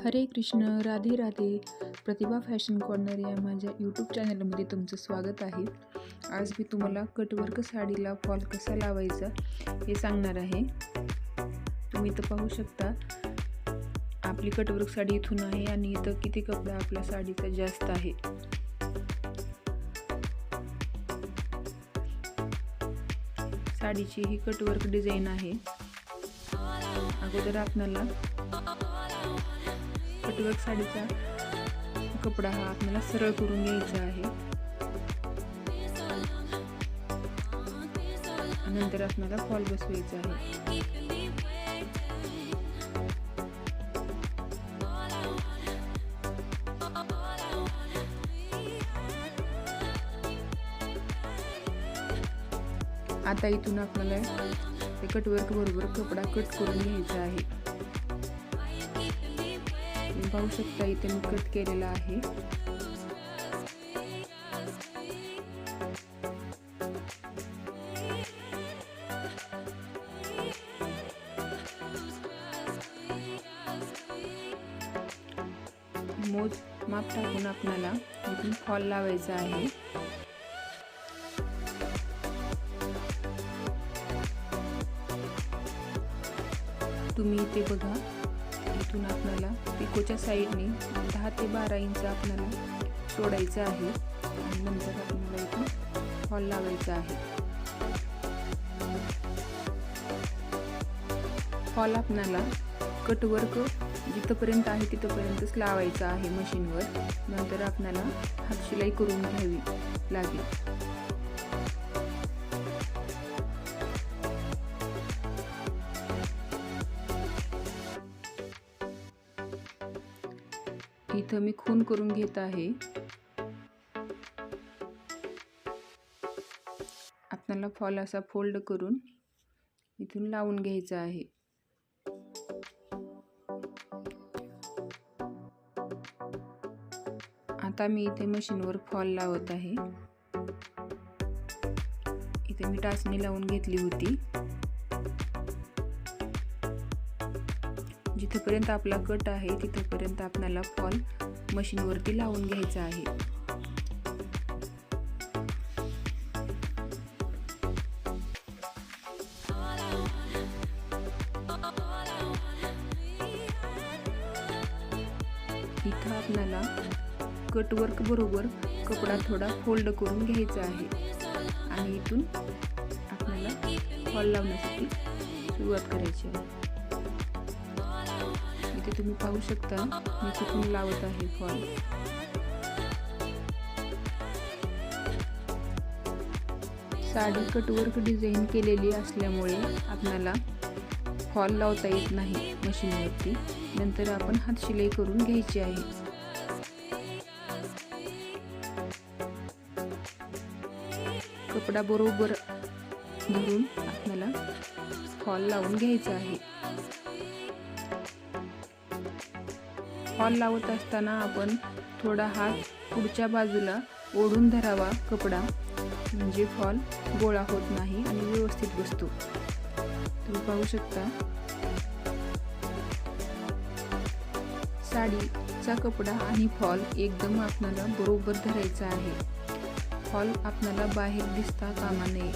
हरे कृष्ण, राधे राधे. प्रतिभा fashion corner या माझ्या यूट्यूब चॅनलमध्ये तुमचं स्वागत आहे. आज मी तुम्हाला कटवर्क साडीला फॉल कसा लावायचा हे सांगणार आहे. तुम्ही इथं पाहू शकता आपली कटवर्क साडी इथून आहे आणि इथं किती कपडा आपल्या साडीचा जास्त आहे. साडीची ही कटवर्क डिझाईन आहे. अगोदर आपल्याला कटवर्क साडीचा कपडा हा आपल्याला सरळ करून घ्यायचा आहे. नंतर आपल्याला फॉल बसवायचा आहे. आता इथून आपल्याला ते कटवर्क बरोबर कपडा कट करून घ्यायचा आहे. तुम्ही पाहू शकता इथे मी कट केलेला आहे. मोज माप टाकून आपल्याला इथून फॉल लावायचा आहे. तुम्ही इथे बघा, इथून आपल्याला पिकोच्या साईडने 10 ते 12 इंच आपल्याला सोडायचं आहे आणि नंतर आपल्याला इथून फॉल लावायचा आहे. फॉल आपल्याला कटवर्क जिथपर्यंत आहे तिथपर्यंतच लावायचा आहे मशीनवर. नंतर आपल्याला हात शिलाई करून घ्यावी लागेल. इथं मी खून करून घेत आहे. आपल्याला फॉल असा फोल्ड करून इथून लावून घ्यायचा आहे. आता मी इथे मशीनवर फॉल लावत आहे. इथे मी टाचणी लावून घेतली होती. जिथपर्यंत आपला कट आहे तिथपर्यंत आपल्याला फॉल मशीनवरती लावून घ्यायचा आहे. इथं आपल्याला कटवर्क बरोबर कपडा थोडा फोल्ड करून घ्यायचा आहे आणि इथून आपल्याला फॉल लावण्यासाठी सुरुवात करायची आहे. इथे तुम्ही पाहू शकता मी कुठून लावत आहे फॉल. साडी कटवर्क डिझाईन केलेली असल्यामुळे आपल्याला फॉल लावता येत नाही मशीनवरती. नंतर आपण हात शिलाई करून घ्यायची आहे. कपडा बरोबर धरून आपल्याला फॉल लावून घ्यायचा आहे. फॉल लावत असताना आपण थोडा हात पुढच्या बाजूला ओढून धरावा कपडा, म्हणजे फॉल गोळा होत नाही आणि व्यवस्थित बसतो. तुम्ही पाहू शकता साडीचा कपडा आणि फॉल एकदम आपल्याला बरोबर धरायचा आहे. फॉल आपल्याला बाहेर दिसता कामा नये.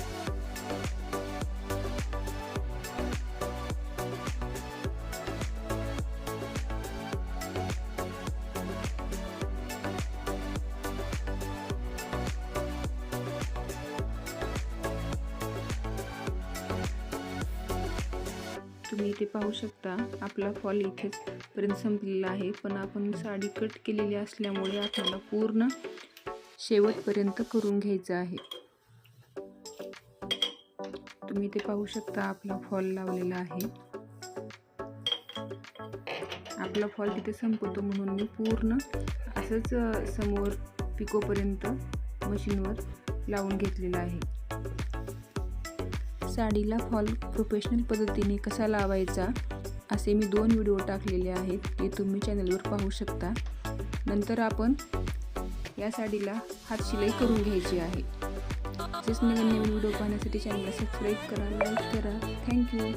तुम्ही इथे पाहू शकता आपला फॉल इथेच पर्यंत संपलेला आहे. पण आपण साडी कट केलेली असल्यामुळे आपल्याला पूर्ण शेवटपर्यंत करून घ्यायचं आहे. तुम्ही इथे पाहू शकता आपला फॉल लावलेला आहे. आपला फॉल तिथे संपतो म्हणून मी पूर्ण असंच समोर पिकोपर्यंत मशीनवर लावून घेतलेला आहे. साडीला फॉल प्रोफेशनल पद्धतीने कसा लावायचा असे मी 2 व्हिडिओ टाकलेले आहेत, ते तुम्ही चॅनलवर पाहू शकता. नंतर आपण या साडीला हात शिलाई करून घ्यायची आहे. असेच नवीन व्हिडिओ पाहण्यासाठी चॅनलला सबस्क्राईब करा, लाईक करा. थँक्यू.